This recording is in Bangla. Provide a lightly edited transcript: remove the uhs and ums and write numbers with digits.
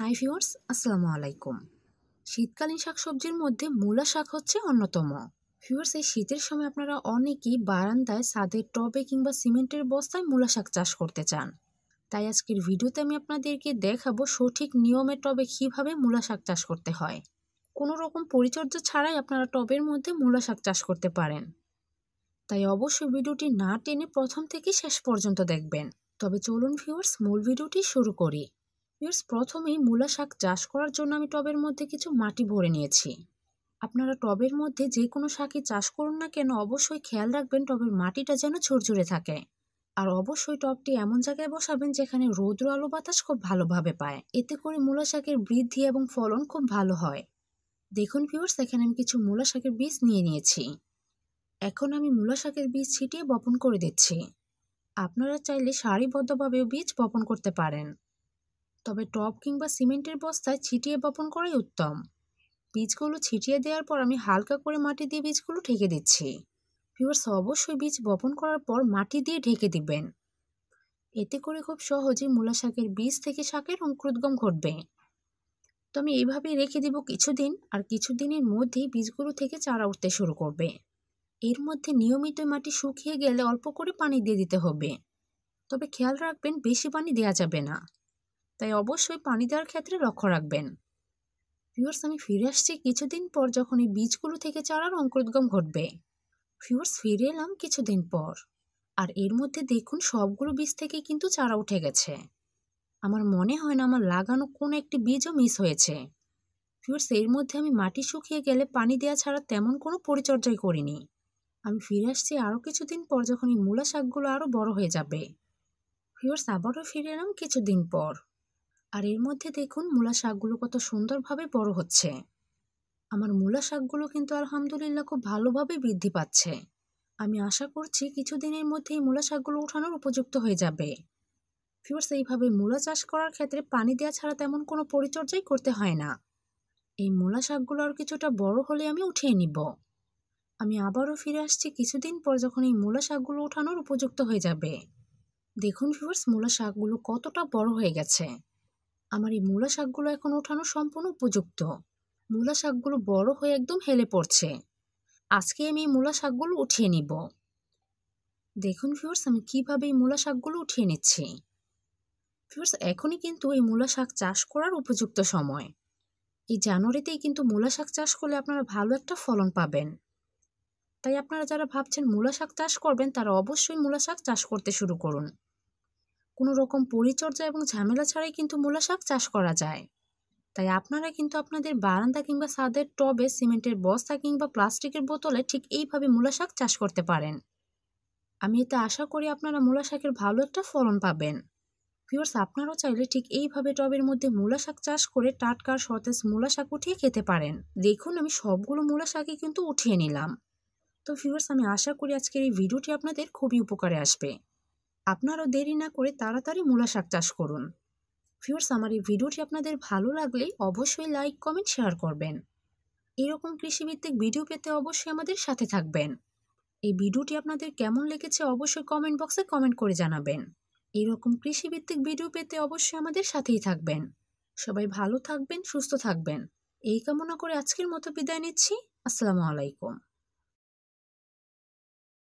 হাই ভিউয়ার্স, আসসালামু আলাইকুম। শীতকালীন শাকসবজির মধ্যে মূলা শাক হচ্ছে অন্যতম। ভিউয়ার্স, এই শীতের সময় আপনারা অনেকেই বারান্দায়, ছাদের টবে কিংবা সিমেন্টের বস্তায় মূলা শাক চাষ করতে চান। তাই আজকের ভিডিওতে আমি আপনাদেরকে দেখাবো সঠিক নিয়মে টবে কিভাবে মূলা শাক চাষ করতে হয়। কোনো রকম পরিচর্যা ছাড়াই আপনারা টবের মধ্যে মূলা শাক চাষ করতে পারেন। তাই অবশ্যই ভিডিওটি না টেনে প্রথম থেকে শেষ পর্যন্ত দেখবেন। তবে চলুন ভিউয়ার্স, মূল ভিডিওটি শুরু করি। ভিউয়ার্স, প্রথমেই মূলা শাক চাষ করার জন্য আমি টবের মধ্যে কিছু মাটি ভরে নিয়েছি। আপনারা টবের মধ্যে যে কোনো শাকই চাষ করুন না কেন, অবশ্যই খেয়াল রাখবেন টবের মাটিটা যেন ঝুরঝুরে থাকে। আর অবশ্যই টবটি এমন জায়গায় বসাবেন যেখানে রৌদ্র আলো বাতাস খুব ভালোভাবে পায়। এতে করে মূলা শাকের বৃদ্ধি এবং ফলন খুব ভালো হয়। দেখুন ভিউয়ার্স, এখানে আমি কিছু মূলা শাকের বীজ নিয়ে নিয়েছি। এখন আমি মূলা শাকের বীজ ছিটিয়ে বপন করে দিচ্ছি। আপনারা চাইলে সারিবদ্ধভাবেও বীজ বপন করতে পারেন, তবে টব কিংবা সিমেন্টের বস্তায় ছিটিয়ে বপন করাই উত্তম। বীজগুলো ছিটিয়ে দেওয়ার পর আমি হালকা করে মাটি দিয়ে বীজগুলো ঢেকে দিচ্ছি। ভিউয়ার্স, অবশ্যই বীজ বপন করার পর মাটি দিয়ে ঢেকে দিবেন। এতে করে খুব সহজেই মূলা শাকের বীজ থেকে শাকের অঙ্কুরোদ্গম ঘটবে। তো আমি এইভাবেই রেখে দিব কিছুদিন, আর কিছুদিনের মধ্যেই বীজগুলো থেকে চারা উঠতে শুরু করবে। এর মধ্যে নিয়মিত মাটি শুকিয়ে গেলে অল্প করে পানি দিয়ে দিতে হবে। তবে খেয়াল রাখবেন বেশি পানি দেওয়া যাবে না, তাই অবশ্যই পানি দেওয়ার ক্ষেত্রে লক্ষ্য রাখবেন। ভিউয়ার্স, আমি ফিরে আসছি কিছুদিন পর, যখন এই বীজগুলো থেকে চারার অঙ্কুরোদ্গম ঘটবে। ভিউয়ার্স, ফিরে এলাম কিছুদিন পর, আর এর মধ্যে দেখুন সবগুলো বীজ থেকে কিন্তু চারা উঠে গেছে। আমার মনে হয় না আমার লাগানো কোনো একটি বীজও মিস হয়েছে। ভিউয়ার্স, এর মধ্যে আমি মাটি শুকিয়ে গেলে পানি দেওয়া ছাড়া তেমন কোনো পরিচর্যাই করিনি। আমি ফিরে আসছি আরও কিছুদিন পর, যখন এই মূলা শাকগুলো আরও বড় হয়ে যাবে। ভিউয়ার্স, আবারও ফিরে এলাম কিছুদিন পর, আর এর মধ্যে দেখুন মূলা শাকগুলো কত সুন্দরভাবে বড় হচ্ছে। আমার মূলা শাকগুলো কিন্তু আলহামদুলিল্লাহ খুব ভালোভাবে বৃদ্ধি পাচ্ছে। আমি আশা করছি কিছুদিনের মধ্যেই মূলা শাকগুলো উঠানোর উপযুক্ত হয়ে যাবে। ভিউয়ার্স, এইভাবে মূলা চাষ করার ক্ষেত্রে পানি দেওয়া ছাড়া তেমন কোনো পরিচর্যাই করতে হয় না। এই মূলা শাকগুলো আর কিছুটা বড় হলে আমি উঠিয়ে নিব। আমি আবারও ফিরে আসছি কিছুদিন পর, যখন এই মূলা শাকগুলো উঠানোর উপযুক্ত হয়ে যাবে। দেখুন ভিউয়ার্স, মূলা শাকগুলো কতটা বড় হয়ে গেছে। আমার এই মূলা শাকগুলো এখন ওঠানো সম্পূর্ণ উপযুক্ত। মূলা শাকগুলো বড় হয়ে একদম হেলে পড়ছে। আজকে আমি এই মূলা শাকগুলো উঠিয়ে নিব। দেখুন ভিউয়ার্স, আমি কিভাবে এই মূলা শাকগুলো উঠিয়ে নিচ্ছি। ভিউয়ার্স, এখনই কিন্তু এই মূলা শাক চাষ করার উপযুক্ত সময়। এই জানুয়ারিতেই কিন্তু মূলা শাক চাষ করলে আপনারা ভালো একটা ফলন পাবেন। তাই আপনারা যারা ভাবছেন মূলা শাক চাষ করবেন, তারা অবশ্যই মূলা শাক চাষ করতে শুরু করুন। কোনো রকম পরিচর্যা এবং ঝামেলা ছাড়াই কিন্তু মূলা শাক চাষ করা যায়। তাই আপনারা কিন্তু আপনাদের বারান্দা কিংবা ছাদের টবে সিমেন্টের বস্তা কিংবা প্লাস্টিকের বোতলে ঠিক এইভাবে মূলা শাক চাষ করতে পারেন। আমি এতে আশা করি আপনারা মূলা শাকের ভালো একটা ফলন পাবেন। ভিউয়ার্স, আপনারাও চাইলে ঠিক এইভাবে টবের মধ্যে মূলা শাক চাষ করে টাটকা সতেজ মূলা শাক উঠিয়ে খেতে পারেন। দেখুন, আমি সবগুলো মূলা শাকই কিন্তু উঠিয়ে নিলাম। তো ভিউয়ার্স, আমি আশা করি আজকের এই ভিডিওটি আপনাদের খুবই উপকারে আসবে। আপনারাও দেরি না করে তাড়াতাড়ি মূলা শাক চাষ করুন। ভিউয়ার্স, আমার এই ভিডিওটি আপনাদের ভালো লাগলে অবশ্যই লাইক, কমেন্ট, শেয়ার করবেন। এরকম কৃষিভিত্তিক ভিডিও পেতে অবশ্যই আমাদের সাথে থাকবেন। এই ভিডিওটি আপনাদের কেমন লেগেছে অবশ্যই কমেন্ট বক্সে কমেন্ট করে জানাবেন। এরকম কৃষিভিত্তিক ভিডিও পেতে অবশ্যই আমাদের সাথেই থাকবেন। সবাই ভালো থাকবেন, সুস্থ থাকবেন, এই কামনা করে আজকের মতো বিদায় নিচ্ছি। আসসালামু আলাইকুম।